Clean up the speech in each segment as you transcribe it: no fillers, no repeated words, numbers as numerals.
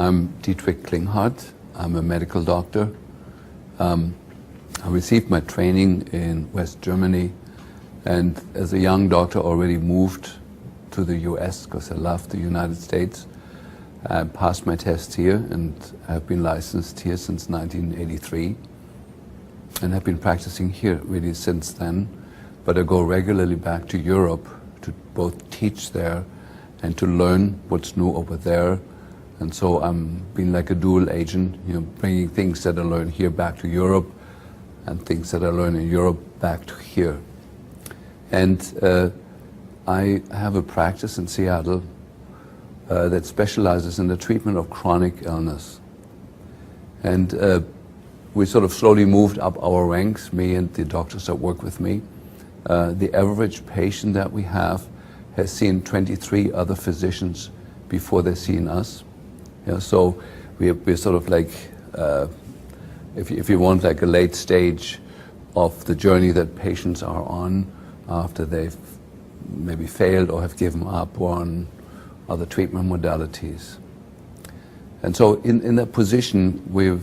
I'm Dietrich Klinghardt. I'm a medical doctor. I received my training in West Germany, and as a young doctor already moved to the US because I loved the United States. I passed my tests here and have been licensed here since 1983 and have been practicing here really since then. But I go regularly back to Europe to both teach there and to learn what's new over there. And so I'm being like a dual agent, bringing things that I learn here back to Europe and things that I learn in Europe back to here. And I have a practice in Seattle that specializes in the treatment of chronic illness. And we sort of slowly moved up our ranks, me and the doctors that work with me. The average patient that we have has seen 23 other physicians before they've seen us. So we're sort of like, if you want, like a late stage of the journey that patients are on after they've maybe failed or have given up on other treatment modalities. And so in that position, were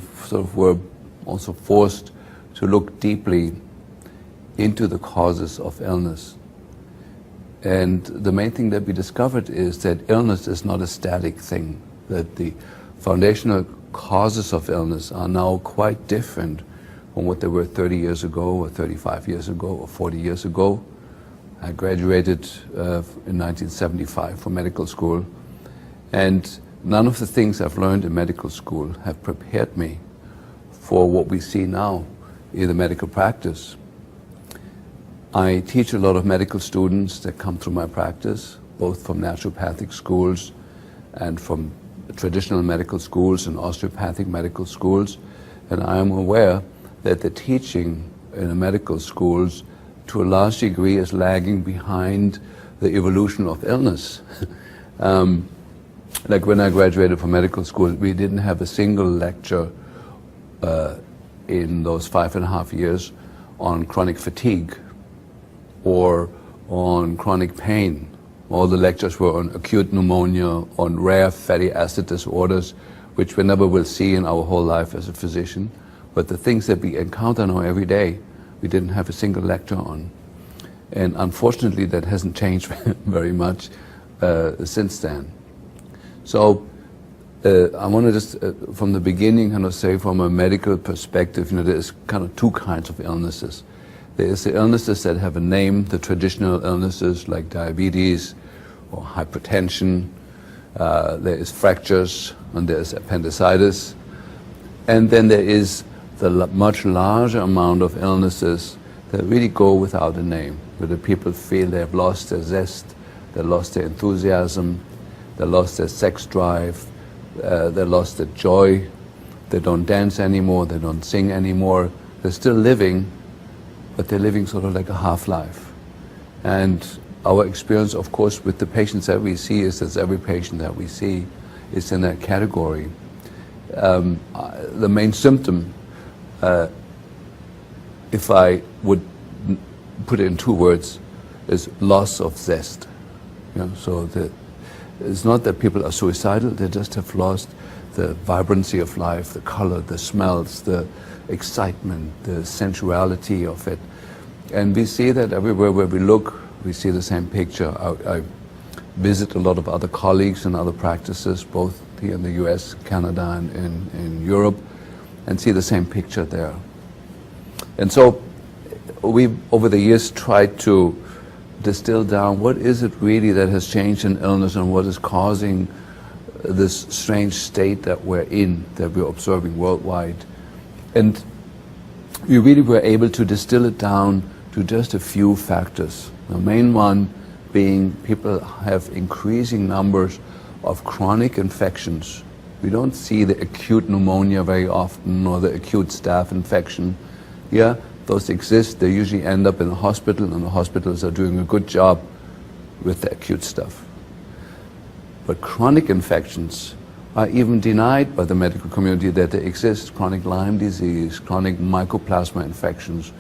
also forced to look deeply into the causes of illness. And the main thing that we discovered is that illness is not a static thing, that the foundational causes of illness are now quite different from what they were 30 years ago or 35 years ago or 40 years ago. I graduated in 1975 from medical school, and none of the things I've learned in medical school have prepared me for what we see now in the medical practice. I teach a lot of medical students that come through my practice, both from naturopathic schools and from traditional medical schools and osteopathic medical schools. And I am aware that the teaching in the medical schools to a large degree is lagging behind the evolution of illness. Like when I graduated from medical school, we didn't have a single lecture in those 5.5 years on chronic fatigue or on chronic pain. All the lectures were on acute pneumonia, on rare fatty acid disorders, which we never will see in our whole life as a physician. But the things that we encounter now every day, we didn't have a single lecture on. And unfortunately, that hasn't changed very much since then. So I want to just, from the beginning, kind of say from a medical perspective, there's kind of two kinds of illnesses. There's the illnesses that have a name, the traditional illnesses like diabetes or hypertension. There is fractures, and there's appendicitis. And then there is the much larger amount of illnesses that really go without a name, where the people feel they've lost their zest, they lost their enthusiasm, they lost their sex drive, they lost their joy, they don't dance anymore, they don't sing anymore. They're still living, but they're living sort of like a half-life. And our experience, of course, with the patients that we see is that every patient that we see is in that category. The main symptom, if I would put it in two words, is loss of zest. So it's not that people are suicidal, they just have lost the vibrancy of life, the color, the smells, the excitement, the sensuality of it. And we see that everywhere where we look, we see the same picture. I visit a lot of other colleagues and other practices, both here in the US, Canada, and in Europe, and see the same picture there. And so we, over the years, tried to distill down what is it really that has changed in illness and what is causing this strange state that we're in, that we're observing worldwide. And we really were able to distill it down to just a few factors. The main one being people have increasing numbers of chronic infections. We don't see the acute pneumonia very often or the acute staph infection. Yeah, those exist. They usually end up in the hospital, and the hospitals are doing a good job with the acute stuff. But chronic infections are even denied by the medical community that they exist. Chronic Lyme disease, chronic mycoplasma infections,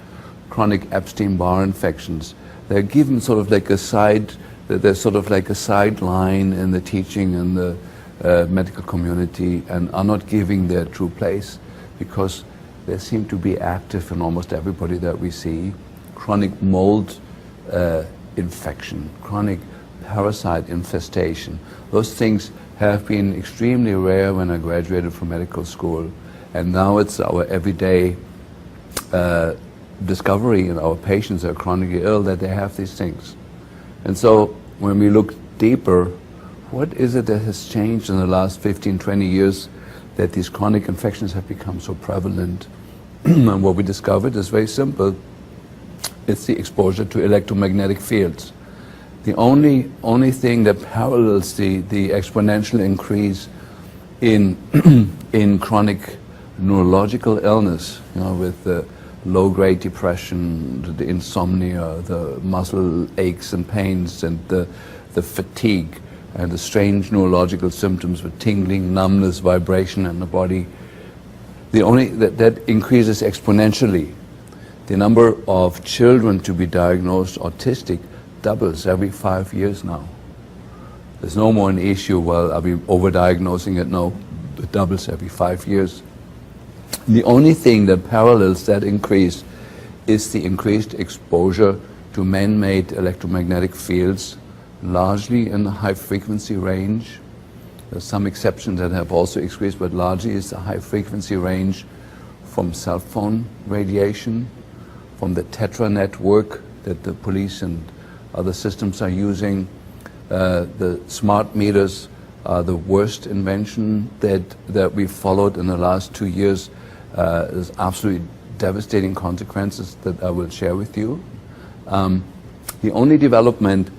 chronic Epstein-Barr infections. They're given sort of like a side, there's sort of like a sideline in the teaching and medical community and are not giving their true place because they seem to be active in almost everybody that we see. Chronic mold infection, chronic parasite infestation. Those things have been extremely rare when I graduated from medical school, and now it's our everyday discovery in our patients that are chronically ill that they have these things. And so when we look deeper, what is it that has changed in the last 15, 20 years that these chronic infections have become so prevalent? And what we discovered is very simple. It's the exposure to electromagnetic fields. The only thing that parallels the exponential increase in in chronic neurological illness, with the low-grade depression, the insomnia, the muscle aches and pains, and the fatigue, and the strange neurological symptoms with tingling, numbness, vibration in the body. That increases exponentially. The number of children to be diagnosed autistic doubles every 5 years now. There's no more an issue, well, are we overdiagnosing it? No, it doubles every 5 years. The only thing that parallels that increase is the increased exposure to man-made electromagnetic fields, largely in the high-frequency range. There's some exceptions that have also increased, but largely it's the high-frequency range from cell phone radiation, from the Tetra network that the police and other systems are using. The smart meters are the worst invention that we've followed in the last 2 years. There's absolutely devastating consequences that I will share with you. The only development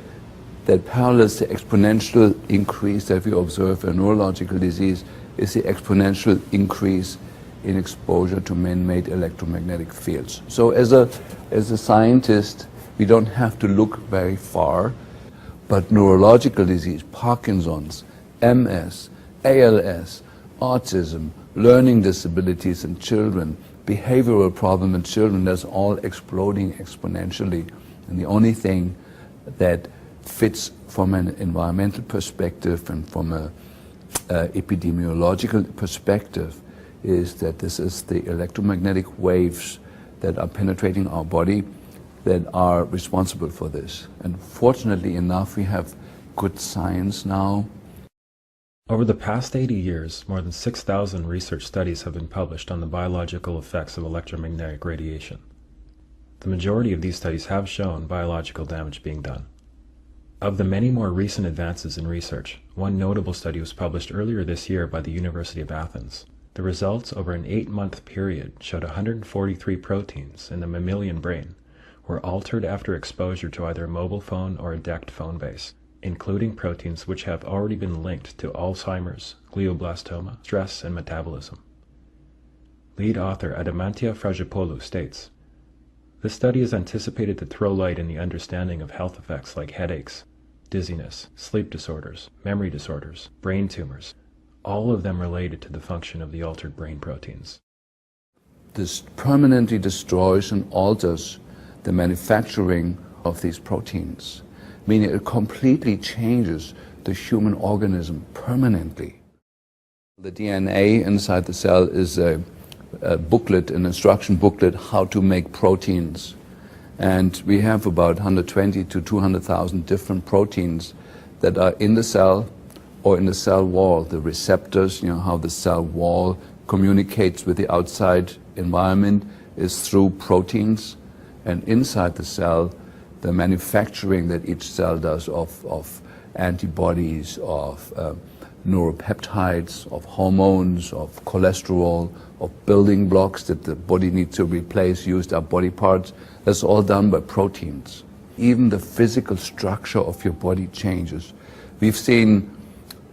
that parallels the exponential increase that we observe in neurological disease is the exponential increase in exposure to man-made electromagnetic fields. So as a scientist, we don't have to look very far, but neurological disease, Parkinson's, MS, ALS, autism, learning disabilities in children, behavioral problem in children, that's all exploding exponentially. And the only thing that fits from an environmental perspective and from an epidemiological perspective is that this is the electromagnetic waves that are penetrating our body that are responsible for this. And fortunately enough, we have good science now. Over the past 80 years, more than 6,000 research studies have been published on the biological effects of electromagnetic radiation. The majority of these studies have shown biological damage being done. Of the many more recent advances in research, one notable study was published earlier this year by the University of Athens. The results over an 8-month period showed 143 proteins in the mammalian brain were altered after exposure to either a mobile phone or a DECT phone base, including proteins which have already been linked to Alzheimer's, glioblastoma, stress, and metabolism. Lead author Adamantia Fragipoulou states, "This study is anticipated to throw light in the understanding of health effects like headaches, dizziness, sleep disorders, memory disorders, brain tumors, all of them related to the function of the altered brain proteins." This permanently destroys and alters the manufacturing of these proteins, meaning it completely changes the human organism permanently. The DNA inside the cell is a booklet, an instruction booklet, how to make proteins. And we have about 120 to 200,000 different proteins that are in the cell or in the cell wall. The receptors, how the cell wall communicates with the outside environment is through proteins. And inside the cell, the manufacturing that each cell does of antibodies, of neuropeptides, of hormones, of cholesterol, of building blocks that the body needs to replace, used up body parts, that's all done by proteins. Even the physical structure of your body changes. We've seen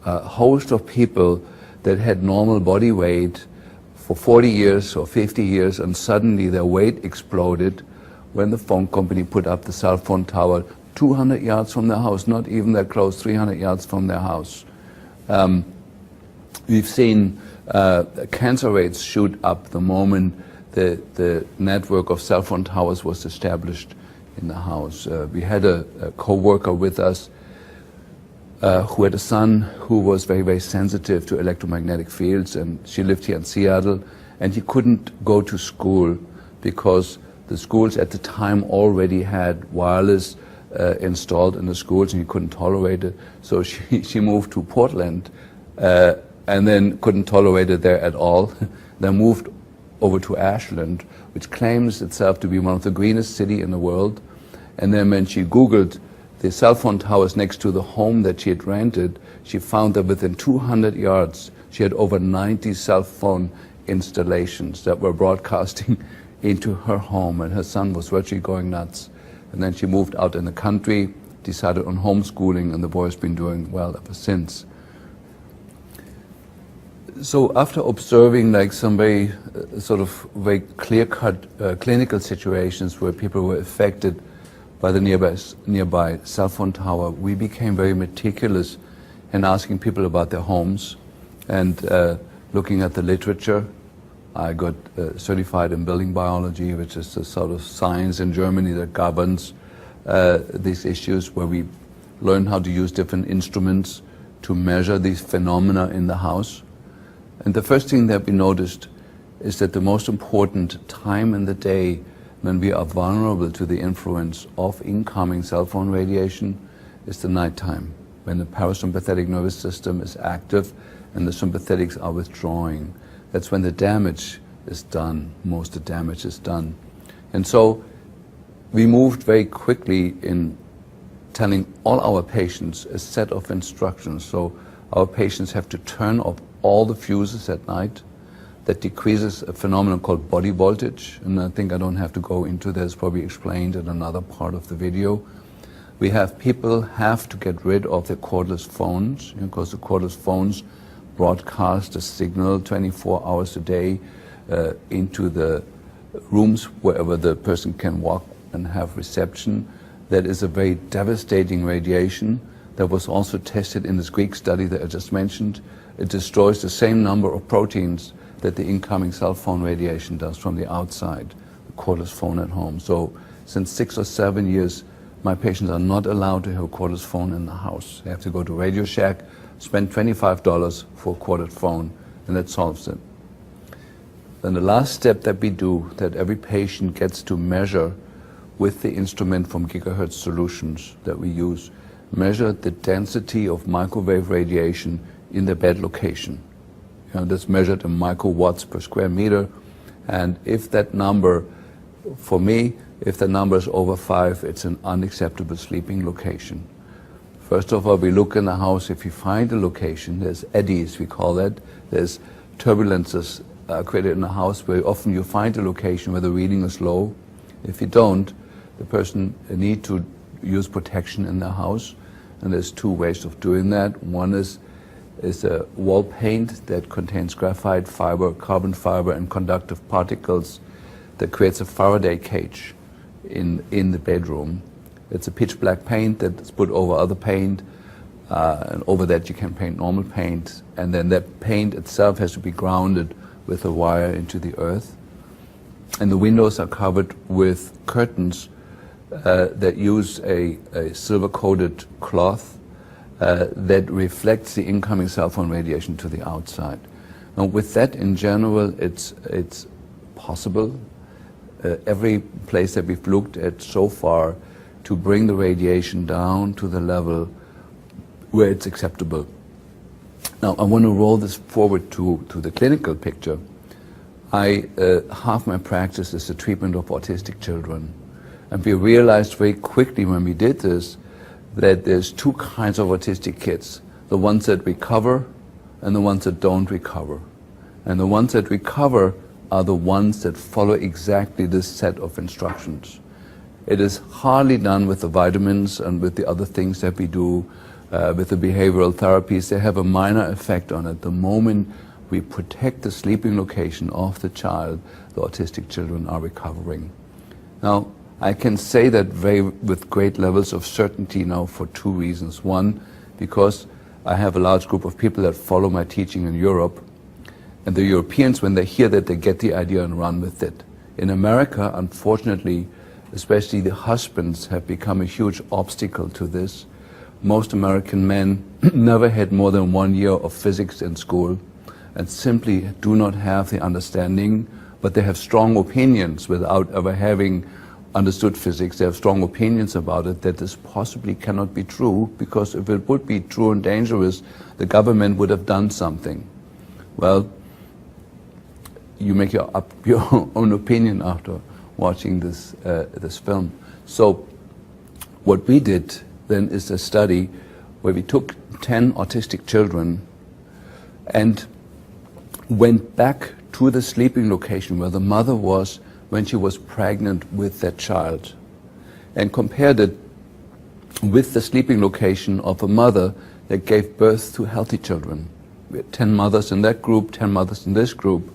a host of people that had normal body weight for 40 years or 50 years, and suddenly their weight exploded when the phone company put up the cell phone tower 200 yards from their house, not even that close, 300 yards from their house. We've seen cancer rates shoot up the moment the network of cell phone towers was established in the house. We had a co-worker with us who had a son who was very, very sensitive to electromagnetic fields, and she lived here in Seattle, and he couldn't go to school because the schools at the time already had wireless installed in the schools, and he couldn't tolerate it. So she moved to Portland and then couldn't tolerate it there at all. Then moved over to Ashland, which claims itself to be one of the greenest cities in the world. And then when she Googled the cell phone towers next to the home that she had rented, she found that within 200 yards, she had over 90 cell phone installations that were broadcasting into her home, and her son was virtually going nuts. And then she moved out in the country, decided on homeschooling, and the boy's been doing well ever since. So after observing like some very very clear-cut clinical situations where people were affected by the nearby cell phone tower, we became very meticulous in asking people about their homes and looking at the literature. I got certified in building biology, which is the sort of science in Germany that governs these issues, where we learn how to use different instruments to measure these phenomena in the house. And the first thing that we noticed is that the most important time in the day when we are vulnerable to the influence of incoming cell phone radiation is the nighttime, when the parasympathetic nervous system is active and the sympathetics are withdrawing. That's when the damage is done, most of the damage is done. And so we moved very quickly in telling all our patients a set of instructions. So our patients have to turn off all the fuses at night. That decreases a phenomenon called body voltage, and I think I don't have to go into this, probably explained in another part of the video. We have people have to get rid of their cordless phones, because the cordless phones broadcast a signal 24 hours a day into the rooms wherever the person can walk and have reception. That is a very devastating radiation that was also tested in this Greek study that I just mentioned. It destroys the same number of proteins that the incoming cell phone radiation does from the outside, the cordless phone at home. So since 6 or 7 years, my patients are not allowed to have a cordless phone in the house. They have to go to Radio Shack, spend $25 for a corded phone, and that solves it. Then the last step that we do, that every patient gets to measure with the instrument from Gigahertz Solutions that we use, measure the density of microwave radiation in the bed location. That's measured in microwatts per square meter, and if that number, for me, if the number is over 5, it's an unacceptable sleeping location. First of all, we look in the house. If you find a location, there's eddies, we call that. There's turbulences created in the house where often you find a location where the reading is low. If you don't, the person need to use protection in the house, and there's 2 ways of doing that. One is a wall paint that contains graphite fiber, carbon fiber, and conductive particles that creates a Faraday cage in the bedroom. It's a pitch black paint that's put over other paint, and over that you can paint normal paint, and then that paint itself has to be grounded with a wire into the earth. And the windows are covered with curtains that use a silver-coated cloth that reflects the incoming cell phone radiation to the outside. Now, with that, in general, it's possible. Every place that we've looked at so far to bring the radiation down to the level where it's acceptable. Now, I want to roll this forward to the clinical picture. Half my practice is the treatment of autistic children. And we realized very quickly when we did this that there's 2 kinds of autistic kids, the ones that recover and the ones that don't recover. And the ones that recover are the ones that follow exactly this set of instructions. It is hardly done with the vitamins and with the other things that we do, with the behavioral therapies. They have a minor effect on it. The moment we protect the sleeping location of the child, the autistic children are recovering. Now, I can say that with great levels of certainty now for 2 reasons. One, because I have a large group of people that follow my teaching in Europe, and the Europeans, when they hear that, they get the idea and run with it. In America, unfortunately, especially the husbands have become a huge obstacle to this. most American men never had more than 1 year of physics in school and simply do not have the understanding, but they have strong opinions without ever having understood physics. They have strong opinions about it, that this possibly cannot be true, because if it would be true and dangerous, the government would have done something. Well, you make your own opinion after watching this film. So what we did then is a study where we took 10 autistic children and went back to the sleeping location where the mother was when she was pregnant with that child, and compared it with the sleeping location of a mother that gave birth to healthy children. We had 10 mothers in that group, 10 mothers in this group,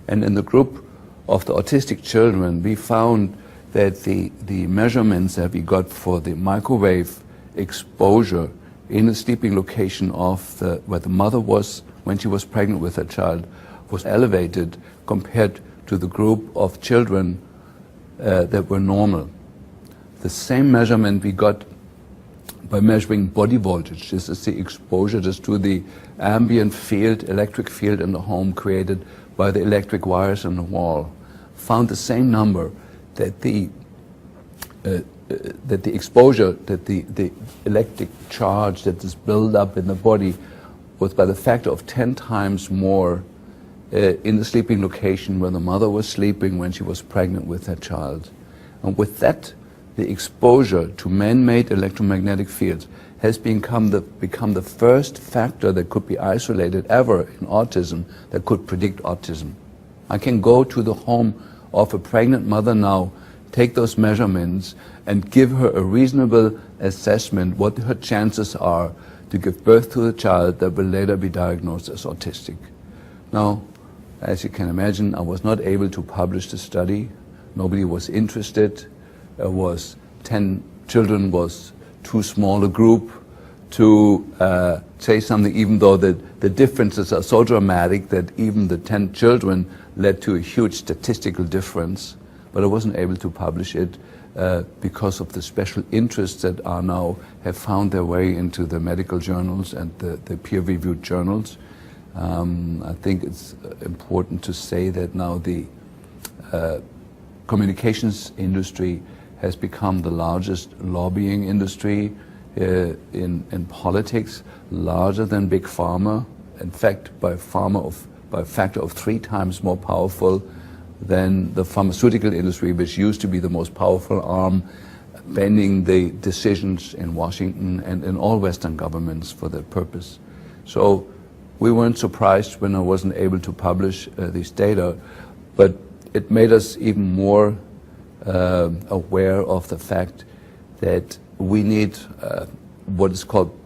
and in the group of the autistic children, we found that the measurements that we got for the microwave exposure in the sleeping location of where the mother was when she was pregnant with her child was elevated compared to the group of children that were normal. The same measurement we got by measuring body voltage. This is the exposure just to the ambient field, electric field in the home created by the electric wires in the wall. Found the same number, that the exposure, that the electric charge that is built up in the body was by the factor of 10 times more in the sleeping location where the mother was sleeping when she was pregnant with her child. And with that, the exposure to man-made electromagnetic fields has become the first factor that could be isolated ever in autism that could predict autism. I can go to the home of a pregnant mother now, take those measurements, and give her a reasonable assessment what her chances are to give birth to a child that will later be diagnosed as autistic. Now, as you can imagine, I was not able to publish the study. Nobody was interested. There was 10 children was too small a group to say something, even though the differences are so dramatic that even the 10 children led to a huge statistical difference. But I wasn't able to publish it because of the special interests that are now have found their way into the medical journals and the peer-reviewed journals. I think it's important to say that now the communications industry has become the largest lobbying industry in politics, larger than Big Pharma. In fact, by a factor of 3 times more powerful than the pharmaceutical industry, which used to be the most powerful arm, bending the decisions in Washington and in all Western governments for that purpose. So we weren't surprised when I wasn't able to publish these data, but it made us even more aware of the fact that we need what is called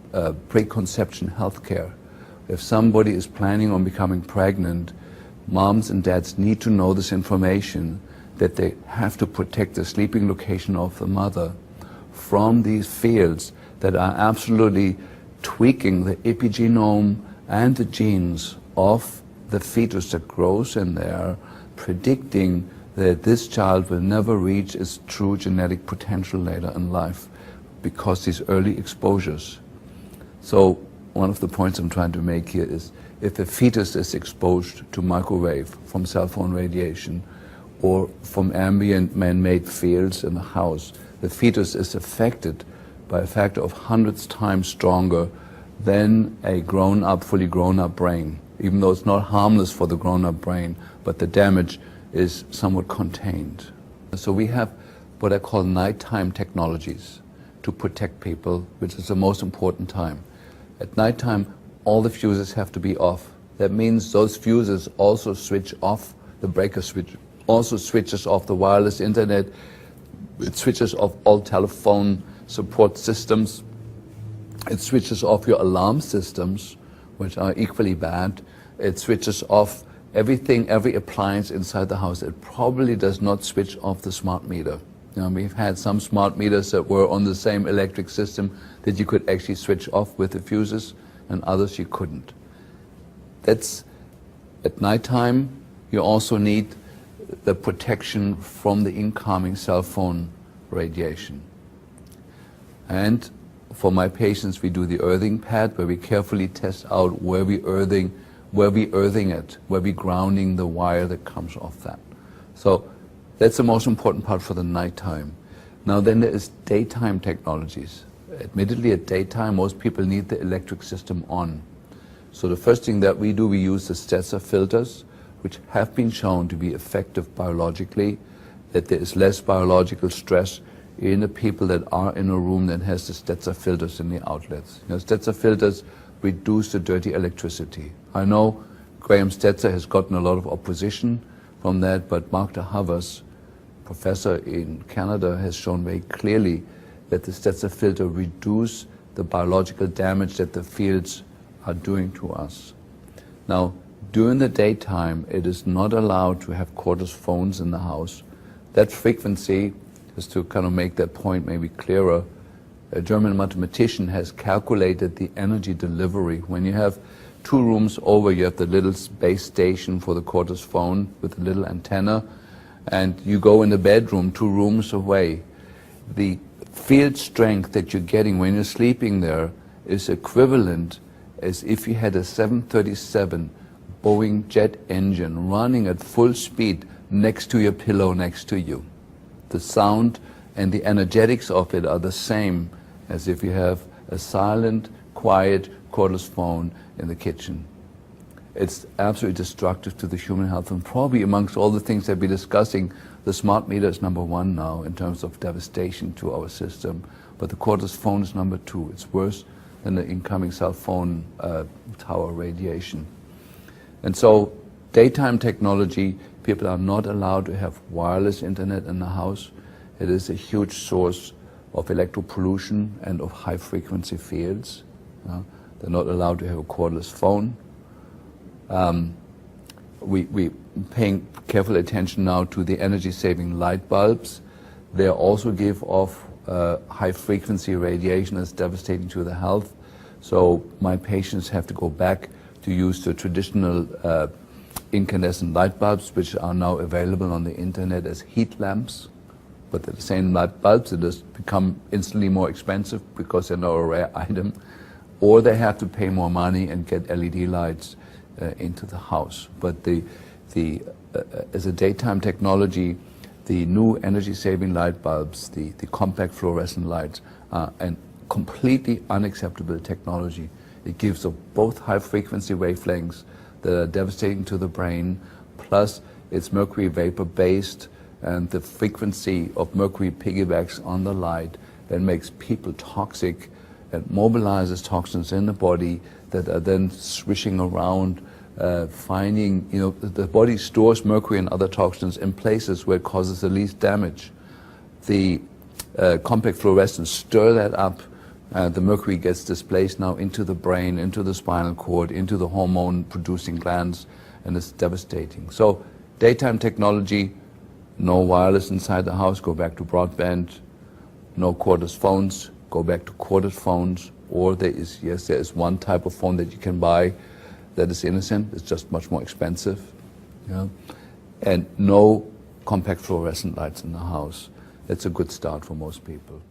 preconception healthcare. If somebody is planning on becoming pregnant, moms and dads need to know this information, that they have to protect the sleeping location of the mother from these fields that are absolutely tweaking the epigenome and the genes of the fetus that grows in there, predicting that this child will never reach its true genetic potential later in life because these early exposures. So one of the points I'm trying to make here is, if a fetus is exposed to microwave from cell phone radiation or from ambient man-made fields in the house, the fetus is affected by a factor of hundreds times stronger than a fully grown-up brain, even though it's not harmless for the grown-up brain, but the damage is somewhat contained. So we have what I call nighttime technologies to protect people, which is the most important time. At nighttime, all the fuses have to be off. That means those fuses also switch off the breaker switch, also switches off the wireless internet, it switches off all telephone support systems, it switches off your alarm systems, which are equally bad, it switches off everything, every appliance inside the house. It probably does not switch off the smart meter. We've had some smart meters that were on the same electric system that you could actually switch off with the fuses, and others you couldn't. That's at nighttime. You also need the protection from the incoming cell phone radiation. And for my patients, we do the earthing pad, where we carefully test out where we earthing it, where we grounding the wire that comes off that. So that's the most important part for the nighttime. Now then there is daytime technologies. Admittedly, at daytime, most people need the electric system on. So the first thing that we do, we use the Stetzer filters, which have been shown to be effective biologically, that there is less biological stress in the people that are in a room that has the Stetzer filters in the outlets. You know, Stetzer filters reduce the dirty electricity. I know Graham Stetzer has gotten a lot of opposition from that, but Mark de Havers, professor in Canada, has shown very clearly that the Stetzer filter reduce the biological damage that the fields are doing to us. Now, during the daytime, it is not allowed to have cordless phones in the house. That frequency, just to kind of make that point maybe clearer, a German mathematician has calculated the energy delivery. When you have 2 rooms over, you have the little base station for the cordless phone with a little antenna, and you go in the bedroom 2 rooms away. The field strength that you're getting when you're sleeping there is equivalent as if you had a 737 Boeing jet engine running at full speed next to your pillow next to you. The sound and the energetics of it are the same as if you have a silent, quiet, cordless phone in the kitchen. It's absolutely destructive to the human health, and probably amongst all the things that we're discussing, the smart meter is number 1 now in terms of devastation to our system, but the cordless phone is number 2. It's worse than the incoming cell phone tower radiation. And so daytime technology, people are not allowed to have wireless internet in the house. It is a huge source of electropollution and of high frequency fields. They're not allowed to have a cordless phone. We're paying careful attention now to the energy saving light bulbs. They also give off high frequency radiation that's devastating to the health. So my patients have to go back to use the traditional incandescent light bulbs, which are now available on the internet as heat lamps. But they're the same light bulbs, it has become instantly more expensive because they're now a rare item. Or they have to pay more money and get LED lights into the house. But as a daytime technology, the new energy-saving light bulbs, the compact fluorescent lights, are a completely unacceptable technology. It gives of both high-frequency wavelengths that are devastating to the brain, plus it's mercury vapor-based, and the frequency of mercury piggybacks on the light that makes people toxic and mobilizes toxins in the body that are then swishing around, finding, the body stores mercury and other toxins in places where it causes the least damage. The compact fluorescents stir that up. The mercury gets displaced now into the brain, into the spinal cord, into the hormone-producing glands, and it's devastating. So daytime technology, no wireless inside the house, go back to broadband. No cordless phones, go back to corded phones. Or there is one type of phone that you can buy that is innocent. It's just much more expensive. And no compact fluorescent lights in the house. That's a good start for most people.